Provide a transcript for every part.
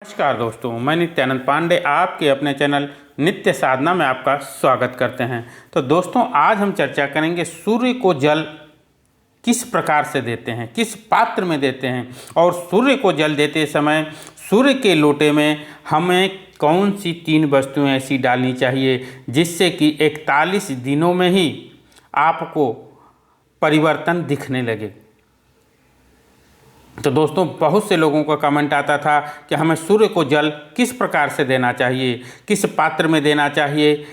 नमस्कार दोस्तों, मैं नित्यानंद पांडे आपके अपने चैनल नित्य साधना में आपका स्वागत करते हैं। तो दोस्तों, आज हम चर्चा करेंगे सूर्य को जल किस प्रकार से देते हैं, किस पात्र में देते हैं, और सूर्य को जल देते समय सूर्य के लोटे में हमें कौन सी 3 वस्तुएं ऐसी डालनी चाहिए जिससे कि 41 दिनों में ही आपको परिवर्तन दिखने लगे। तो दोस्तों, बहुत से लोगों का कमेंट आता था कि हमें सूर्य को जल किस प्रकार से देना चाहिए, किस पात्र में देना चाहिए,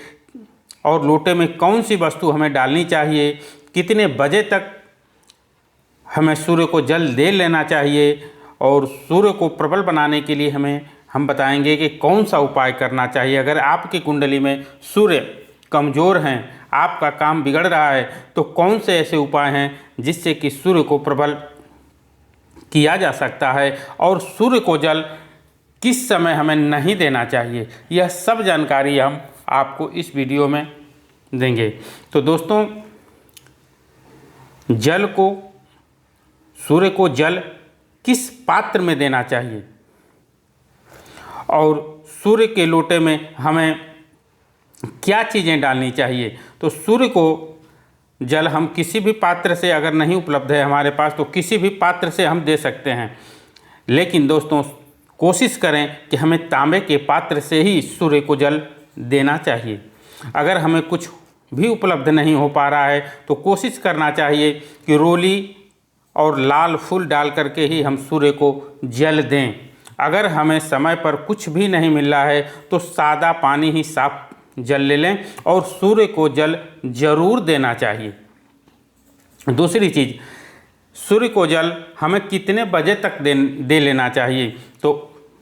और लोटे में कौन सी वस्तु हमें डालनी चाहिए, कितने बजे तक हमें सूर्य को जल दे लेना चाहिए, और सूर्य को प्रबल बनाने के लिए हम बताएंगे कि कौन सा उपाय करना चाहिए। अगर आपकी कुंडली में सूर्य कमज़ोर हैं, आपका काम बिगड़ रहा है, तो कौन से ऐसे उपाय हैं जिससे कि सूर्य को प्रबल किया जा सकता है, और सूर्य को जल किस समय हमें नहीं देना चाहिए, यह सब जानकारी हम आपको इस वीडियो में देंगे। तो दोस्तों, सूर्य को जल किस पात्र में देना चाहिए, और सूर्य के लोटे में हमें क्या चीज़ें डालनी चाहिए। तो सूर्य को जल हम किसी भी पात्र से, अगर नहीं उपलब्ध है हमारे पास, तो किसी भी पात्र से हम दे सकते हैं, लेकिन दोस्तों कोशिश करें कि हमें तांबे के पात्र से ही सूर्य को जल देना चाहिए। अगर हमें कुछ भी उपलब्ध नहीं हो पा रहा है तो कोशिश करना चाहिए कि रोली और लाल फूल डाल करके ही हम सूर्य को जल दें। अगर हमें समय पर कुछ भी नहीं मिल रहा है तो सादा पानी ही साफ जल ले लें, और सूर्य को जल जरूर देना चाहिए। दूसरी चीज़, सूर्य को जल हमें कितने बजे तक दे लेना चाहिए। तो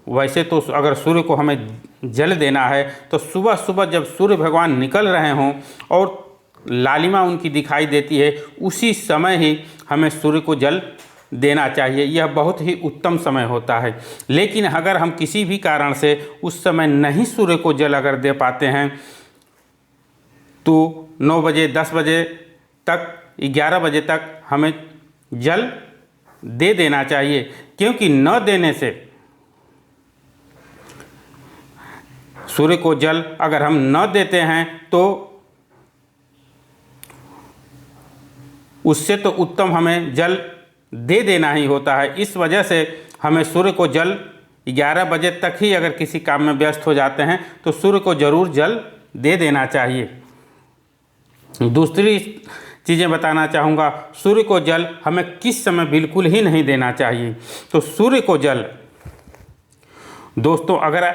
वैसे तो अगर सूर्य को हमें जल देना है तो सुबह सुबह जब सूर्य भगवान निकल रहे हों और लालिमा उनकी दिखाई देती है, उसी समय ही हमें सूर्य को जल देना चाहिए। यह बहुत ही उत्तम समय होता है। लेकिन अगर हम किसी भी कारण से उस समय नहीं सूर्य को जल अगर दे पाते हैं तो 9 बजे, 10 बजे तक, 11 बजे तक हमें जल दे देना चाहिए, क्योंकि न देने से, सूर्य को जल अगर हम न देते हैं तो उससे तो उत्तम हमें जल दे देना ही होता है। इस वजह से हमें सूर्य को जल 11 बजे तक ही, अगर किसी काम में व्यस्त हो जाते हैं तो सूर्य को ज़रूर जल दे देना चाहिए। दूसरी चीज़ें बताना चाहूँगा, सूर्य को जल हमें किस समय बिल्कुल ही नहीं देना चाहिए। तो सूर्य को जल दोस्तों, अगर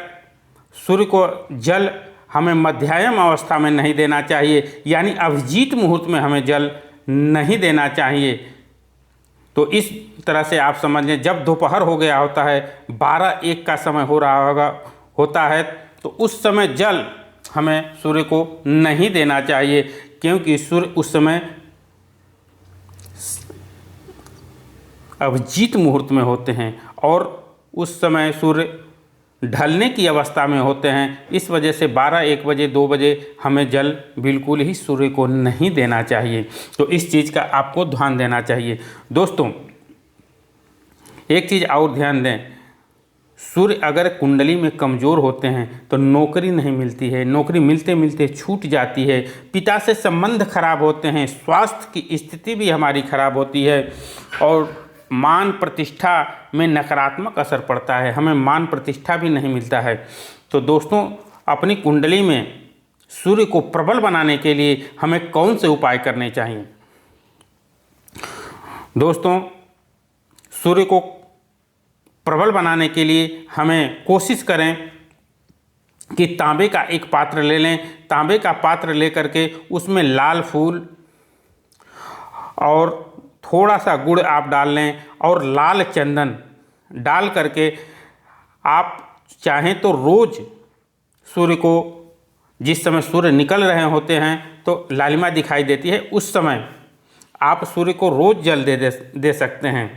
सूर्य को जल हमें मध्याह्न अवस्था में नहीं देना चाहिए, यानी अभिजीत मुहूर्त में हमें जल नहीं देना चाहिए। तो इस तरह से आप समझ लें, जब दोपहर हो गया होता है, 12-1 का समय होता है, तो उस समय जल हमें सूर्य को नहीं देना चाहिए, क्योंकि सूर्य उस समय अभिजीत मुहूर्त में होते हैं और उस समय सूर्य ढलने की अवस्था में होते हैं। इस वजह से 12-1 बजे, 2 बजे हमें जल बिल्कुल ही सूर्य को नहीं देना चाहिए। तो इस चीज़ का आपको ध्यान देना चाहिए। दोस्तों, एक चीज़ और ध्यान दें, सूर्य अगर कुंडली में कमज़ोर होते हैं तो नौकरी नहीं मिलती है, नौकरी मिलते मिलते छूट जाती है, पिता से संबंध खराब होते हैं, स्वास्थ्य की स्थिति भी हमारी खराब होती है, और मान प्रतिष्ठा में नकारात्मक असर पड़ता है, हमें मान प्रतिष्ठा भी नहीं मिलता है। तो दोस्तों, अपनी कुंडली में सूर्य को प्रबल बनाने के लिए हमें कौन से उपाय करने चाहिए। दोस्तों, सूर्य को प्रबल बनाने के लिए हमें कोशिश करें कि तांबे का एक पात्र ले लें। तांबे का पात्र लेकर के उसमें लाल फूल और थोड़ा सा गुड़ आप डाल लें, और लाल चंदन डाल करके आप चाहें तो रोज़ सूर्य को, जिस समय सूर्य निकल रहे होते हैं तो लालिमा दिखाई देती है, उस समय आप सूर्य को रोज़ जल दे सकते हैं।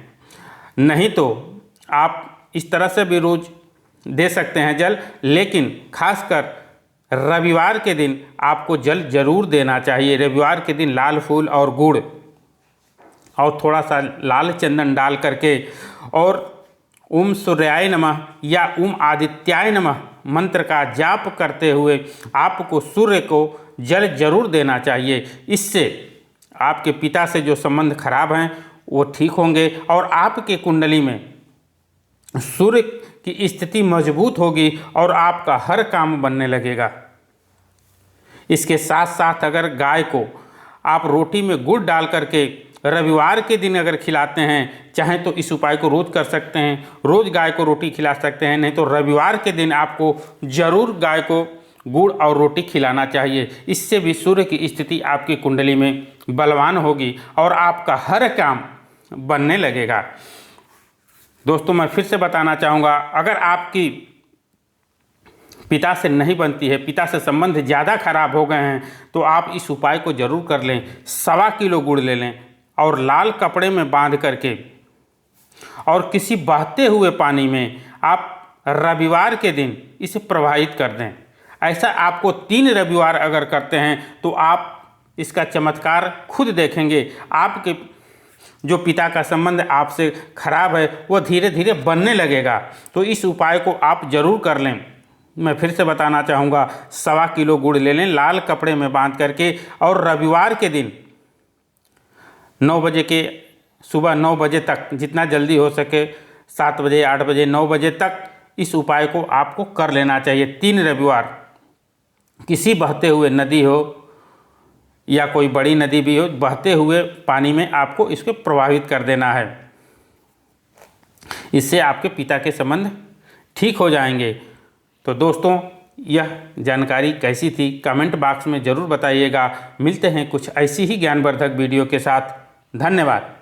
नहीं तो आप इस तरह से भी रोज़ दे सकते हैं जल, लेकिन खासकर रविवार के दिन आपको जल ज़रूर देना चाहिए। रविवार के दिन लाल फूल और गुड़ और थोड़ा सा लाल चंदन डाल करके और ओम सूर्याय नमः या ओम आदित्याय नमः मंत्र का जाप करते हुए आपको सूर्य को जल जरूर देना चाहिए। इससे आपके पिता से जो संबंध खराब हैं वो ठीक होंगे और आपके कुंडली में सूर्य की स्थिति मजबूत होगी और आपका हर काम बनने लगेगा। इसके साथ साथ अगर गाय को आप रोटी में गुड़ डाल करके रविवार के दिन अगर खिलाते हैं, चाहें तो इस उपाय को रोज़ कर सकते हैं, रोज़ गाय को रोटी खिला सकते हैं, नहीं तो रविवार के दिन आपको ज़रूर गाय को गुड़ और रोटी खिलाना चाहिए। इससे भी सूर्य की स्थिति आपकी कुंडली में बलवान होगी और आपका हर काम बनने लगेगा। दोस्तों मैं फिर से बताना चाहूँगा, अगर आपकी पिता से नहीं बनती है, पिता से संबंध ज़्यादा खराब हो गए हैं, तो आप इस उपाय को ज़रूर कर लें। 1.25 किलो गुड़ ले लें और लाल कपड़े में बांध करके और किसी बहते हुए पानी में आप रविवार के दिन इसे प्रवाहित कर दें। ऐसा आपको 3 रविवार अगर करते हैं तो आप इसका चमत्कार खुद देखेंगे। आपके जो पिता का संबंध आपसे खराब है वो धीरे धीरे बनने लगेगा। तो इस उपाय को आप ज़रूर कर लें। मैं फिर से बताना चाहूँगा, 1.25 किलो गुड़ ले लें लाल कपड़े में बांध करके और रविवार के दिन 9 बजे के सुबह 9 बजे तक, जितना जल्दी हो सके 7 बजे 8 बजे 9 बजे तक इस उपाय को आपको कर लेना चाहिए। 3 रविवार किसी बहते हुए नदी हो या कोई बड़ी नदी भी हो, बहते हुए पानी में आपको इसको प्रवाहित कर देना है। इससे आपके पिता के संबंध ठीक हो जाएंगे। तो दोस्तों यह जानकारी कैसी थी कमेंट बॉक्स में ज़रूर बताइएगा। मिलते हैं कुछ ऐसी ही ज्ञानवर्धक वीडियो के साथ। धन्यवाद।